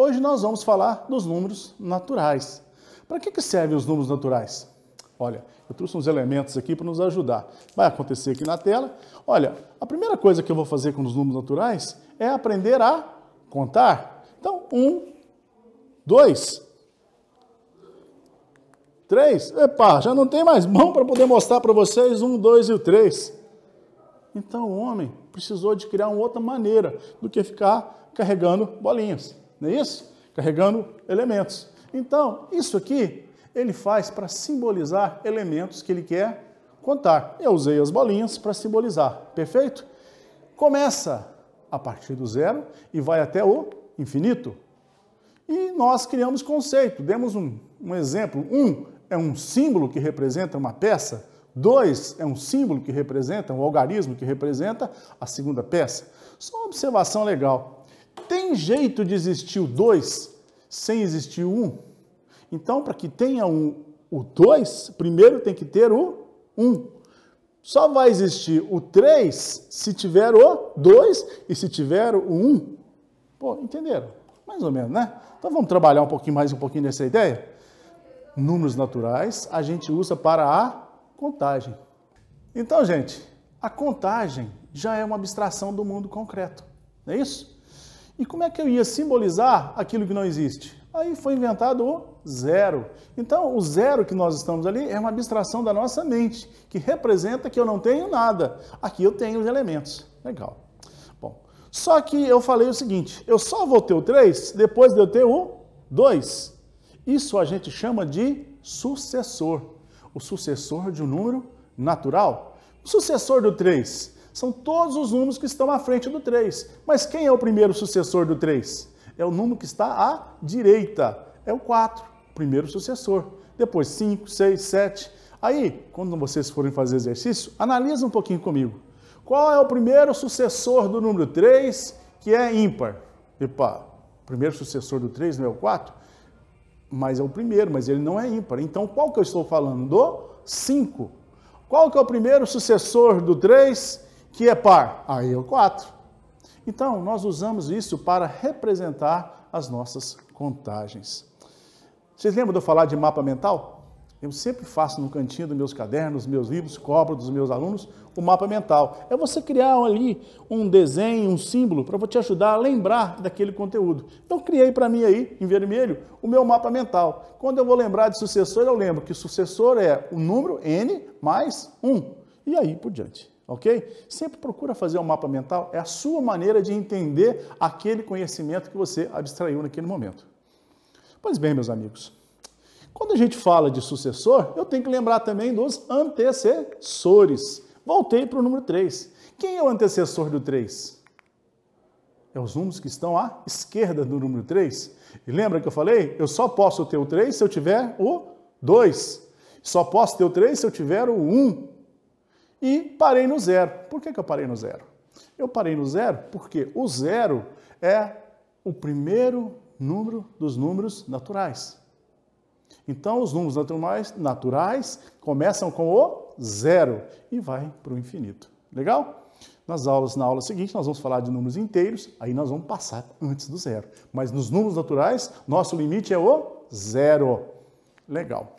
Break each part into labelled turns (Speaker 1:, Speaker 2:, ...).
Speaker 1: Hoje nós vamos falar dos números naturais. Para que servem os números naturais? Olha, eu trouxe uns elementos aqui para nos ajudar. Vai acontecer aqui na tela. Olha, a primeira coisa que eu vou fazer com os números naturais é aprender a contar. Então, 1, 2, 3. Epa, já não tem mais mão para poder mostrar para vocês 1, 2 e o 3. Então, o homem precisou de criar uma outra maneira do que ficar carregando bolinhas, não é isso? Carregando elementos. Então, isso aqui ele faz para simbolizar elementos que ele quer contar. Eu usei as bolinhas para simbolizar, perfeito? Começa a partir do zero e vai até o infinito. E nós criamos conceito, demos um exemplo. 1 é um símbolo que representa uma peça, 2 é um símbolo que representa, um algarismo que representa a segunda peça. Só uma observação legal. Tem jeito de existir o 2 sem existir o 1? Então, para que tenha o 2, primeiro tem que ter o 1. Só vai existir o 3 se tiver o 2 e se tiver o 1. Pô, entenderam? Mais ou menos, né? Então vamos trabalhar um pouquinho nessa ideia? Números naturais a gente usa para a contagem. Então, gente, a contagem já é uma abstração do mundo concreto, não é isso? E como é que eu ia simbolizar aquilo que não existe? Aí foi inventado o zero. Então, o zero que nós estamos ali é uma abstração da nossa mente, que representa que eu não tenho nada. Aqui eu tenho os elementos. Legal. Bom, só que eu falei o seguinte, eu só vou ter o 3 depois de eu ter o 2. Isso a gente chama de sucessor. O sucessor de um número natural. O sucessor do 3 são todos os números que estão à frente do 3. Mas quem é o primeiro sucessor do 3? É o número que está à direita. É o 4, primeiro sucessor. Depois 5, 6, 7. Aí, quando vocês forem fazer exercício, analisa um pouquinho comigo. Qual é o primeiro sucessor do número 3 que é ímpar? Epa, o primeiro sucessor do 3 não é o 4? Mas é o primeiro, mas ele não é ímpar. Então, qual que eu estou falando? Do 5. Qual que é o primeiro sucessor do 3 que é par? Aí é o 4. Então, nós usamos isso para representar as nossas contagens. Vocês lembram de eu falar de mapa mental? Eu sempre faço no cantinho dos meus cadernos, meus livros, cobro dos meus alunos o mapa mental. É você criar ali um desenho, um símbolo, para te ajudar a lembrar daquele conteúdo. Então, criei para mim aí, em vermelho, o meu mapa mental. Quando eu vou lembrar de sucessor, eu lembro que sucessor é o número n mais 1. E aí por diante, ok? Sempre procura fazer um mapa mental. É a sua maneira de entender aquele conhecimento que você abstraiu naquele momento. Pois bem, meus amigos. Quando a gente fala de sucessor, eu tenho que lembrar também dos antecessores. Voltei para o número 3. Quem é o antecessor do 3? É os números que estão à esquerda do número 3. E lembra que eu falei? Eu só posso ter o 3 se eu tiver o 2. Só posso ter o 3 se eu tiver o 1. E parei no 0. Por que eu parei no 0? Eu parei no 0 porque o 0 é o primeiro número dos números naturais. Então, os números naturais começam com o 0 e vai para o infinito. Legal? Na aula seguinte, nós vamos falar de números inteiros, aí nós vamos passar antes do 0. Mas nos números naturais, nosso limite é o 0. Legal.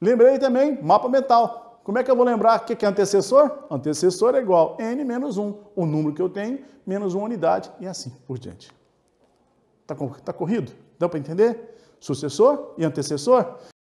Speaker 1: Lembrei também, mapa mental. Como é que eu vou lembrar o que é antecessor? Antecessor é igual a n menos 1, o número que eu tenho, menos 1 unidade, e assim por diante. Tá corrido? Deu para entender? Sucessor e antecessor?